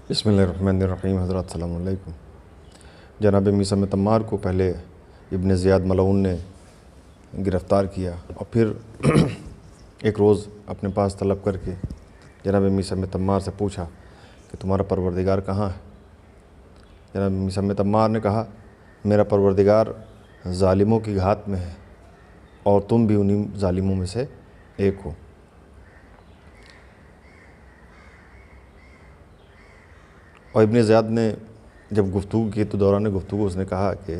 بسم اللہ الرحمن الرحیم۔ حضرات السلام علیکم۔ جناب میثم تمار کو پہلے ابن زیاد ملعون نے گرفتار کیا اور پھر ایک روز اپنے پاس طلب کر کے جناب میثم تمار سے پوچھا کہ تمہارا پروردگار کہاں ہے؟ جناب میثم تمار نے کہا میرا پروردگار ظالموں کی گھات میں ہے اور تم بھی انہی ظالموں میں سے ایک ہو۔ اور ابن زیاد نے جب گفتگو کی تو دوران گفتگو اس نے کہا کہ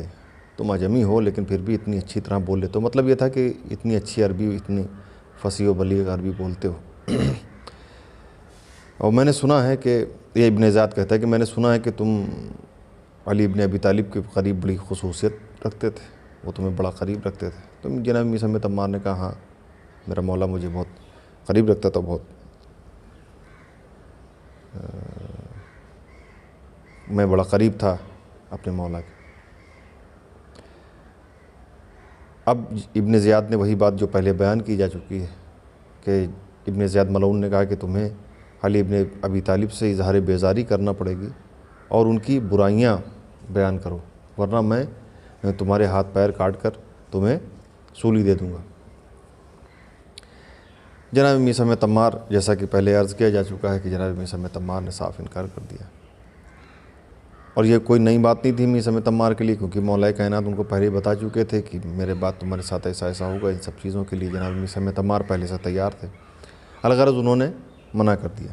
تم اجمی ہو لیکن پھر بھی اتنی اچھی طرح بول لیتے ہو۔ مطلب یہ تھا کہ اتنی اچھی عربی، اتنی فصیح و بلیغ عربی بولتے ہو۔ اور میں نے سنا ہے کہ یہ ابن زیاد کہتا ہے کہ میں نے سنا ہے کہ تم علی ابن ابی طالب کے قریب بڑی خصوصیت رکھتے تھے، وہ تمہیں بڑا قریب رکھتے تھے۔ تو جناب میثم تمار نے کہا ہاں، میرا مولا مجھے بہت قریب رکھتا تھا، بہت میں بڑا قریب تھا اپنے مولا کے۔ اب ابن زیاد نے وہی بات جو پہلے بیان کی جا چکی ہے کہ ابن زیاد ملعون نے کہا کہ تمہیں علی ابن ابی طالب سے اظہار بیزاری کرنا پڑے گی اور ان کی برائیاں بیان کرو، ورنہ میں تمہارے ہاتھ پیر کاٹ کر تمہیں سولی دے دوں گا۔ جناب میثم تمار، جیسا کہ پہلے عرض کیا جا چکا ہے کہ جناب میثم تمار نے صاف انکار کر دیا، اور یہ کوئی نئی بات نہیں تھی میثم تمار کے لیے، کیونکہ مولا کائنات ان کو پہلے ہی بتا چکے تھے کہ میرے بعد تمہارے ساتھ ایسا ہوگا۔ ان سب چیزوں کے لیے جناب میثم تمار پہلے سے تیار تھے، الغرض انہوں نے منع کر دیا۔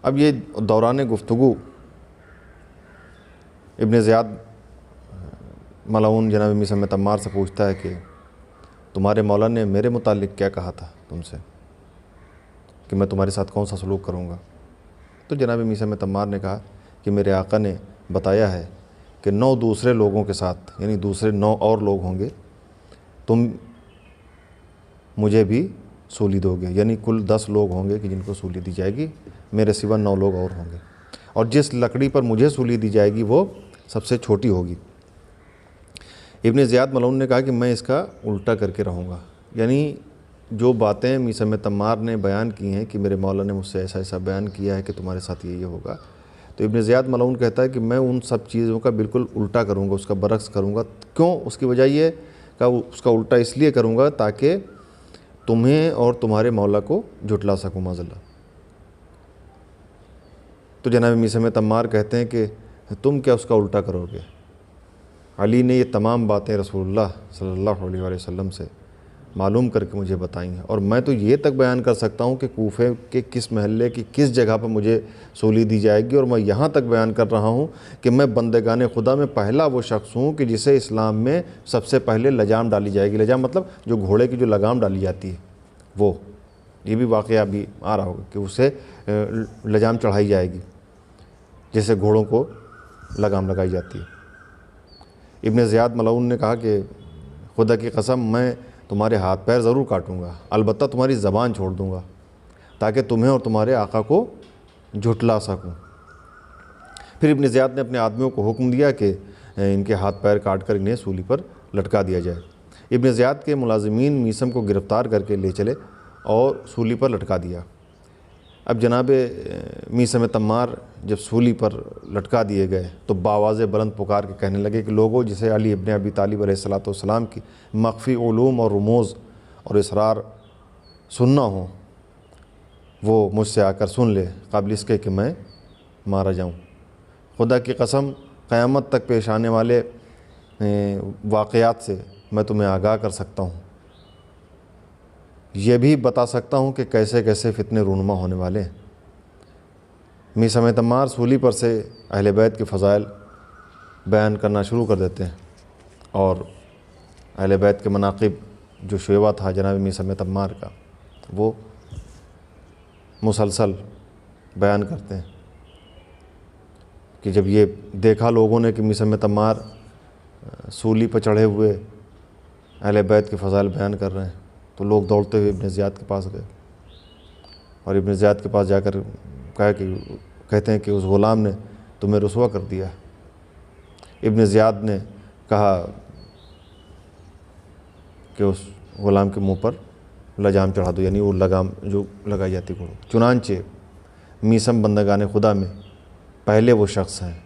اب یہ دوران گفتگو ابن زیاد ملعون جناب میثم تمار سے پوچھتا ہے کہ تمہارے مولا نے میرے متعلق کیا کہا تھا تم سے کہ میں تمہارے ساتھ کون سا سلوک کروں گا؟ تو جناب میثم تمار نے کہا کہ میرے آقا نے بتایا ہے کہ 9 دوسرے لوگوں کے ساتھ، یعنی دوسرے 9 اور لوگ ہوں گے، تم مجھے بھی سولی دو گے، یعنی کل 10 لوگ ہوں گے کہ جن کو سولی دی جائے گی، میرے سوا 9 لوگ اور ہوں گے، اور جس لکڑی پر مجھے سولی دی جائے گی وہ سب سے چھوٹی ہوگی۔ ابن زیاد ملعون نے کہا کہ میں اس کا الٹا کر کے رہوں گا، یعنی جو باتیں میثم تمار نے بیان کی ہیں کہ میرے مولا نے مجھ سے ایسا بیان کیا ہے کہ تمہارے ساتھ یہ ہوگا، تو ابن زیاد ملعون کہتا ہے کہ میں ان سب چیزوں کا بالکل الٹا کروں گا، اس کا برعکس کروں گا۔ کیوں؟ اس کی وجہ یہ کہ اس کا الٹا اس لیے کروں گا تاکہ تمہیں اور تمہارے مولا کو جھٹلا سکوں معاذاللہ۔ تو جناب میثم تمار کہتے ہیں کہ تم کیا اس کا الٹا کرو گے؟ علی نے یہ تمام باتیں رسول اللہ صلی اللہ علیہ وآلہ وسلم سے معلوم کر کے مجھے بتائی ہیں، اور میں تو یہ تک بیان کر سکتا ہوں کہ کوفے کے کس محلے کی کس جگہ پر مجھے سولی دی جائے گی، اور میں یہاں تک بیان کر رہا ہوں کہ میں بندگان خدا میں پہلا وہ شخص ہوں کہ جسے اسلام میں سب سے پہلے لجام ڈالی جائے گی۔ لجام مطلب جو گھوڑے کی جو لگام ڈالی جاتی ہے، وہ یہ بھی واقعہ ابھی آ رہا ہوگا کہ اسے لجام چڑھائی جائے گی، جیسے گھوڑوں کو لگام لگائی جاتی ہے۔ ابن زیاد ملعون نے کہا کہ خدا کی قسم میں تمہارے ہاتھ پیر ضرور کاٹوں گا، البتہ تمہاری زبان چھوڑ دوں گا تاکہ تمہیں اور تمہارے آقا کو جھٹلا سکوں۔ پھر ابن زیاد نے اپنے آدمیوں کو حکم دیا کہ ان کے ہاتھ پیر کاٹ کر انہیں سولی پر لٹکا دیا جائے۔ ابن زیاد کے ملازمین میثم کو گرفتار کر کے لے چلے اور سولی پر لٹکا دیا۔ اب جناب میثم تمار جب سولی پر لٹکا دیے گئے تو بآواز بلند پکار کے کہنے لگے کہ لوگوں جسے علی ابن ابی طالب علیہ السلام کی مخفی علوم اور رموز اور اسرار سننا ہو وہ مجھ سے آ کر سن لے، قبل اس کے کہ میں مارا جاؤں۔ خدا کی قسم قیامت تک پیش آنے والے واقعات سے میں تمہیں آگاہ کر سکتا ہوں، یہ بھی بتا سکتا ہوں کہ کیسے کیسے فتنے رونما ہونے والے ہیں۔ میثم تمار سولی پر سے اہل بیت کے فضائل بیان کرنا شروع کر دیتے ہیں، اور اہل بیت کے مناقب جو شیوہ تھا جناب میثم تمار کا، وہ مسلسل بیان کرتے ہیں کہ جب یہ دیکھا لوگوں نے کہ میثم تمار سولی پر چڑھے ہوئے اہل بیت کے فضائل بیان کر رہے ہیں، تو لوگ دوڑتے ہوئے ابن زیاد کے پاس گئے، اور ابن زیاد کے پاس جا کر کہتے ہیں کہ اس غلام نے تمہیں رسوا کر دیا۔ ابن زیاد نے کہا کہ اس غلام کے منہ پر لجام چڑھا دو، یعنی وہ لگام جو لگائی جاتی گھوڑوں۔ چنانچہ میسم بندگان خدا میں پہلے وہ شخص ہیں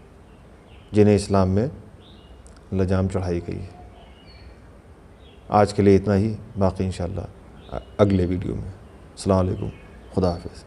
جنہیں اسلام میں لجام چڑھائی گئی ہے۔ آج کے لیے اتنا ہی، باقی انشاءاللہ اگلے ویڈیو میں۔ السلام علیکم، خدا حافظ۔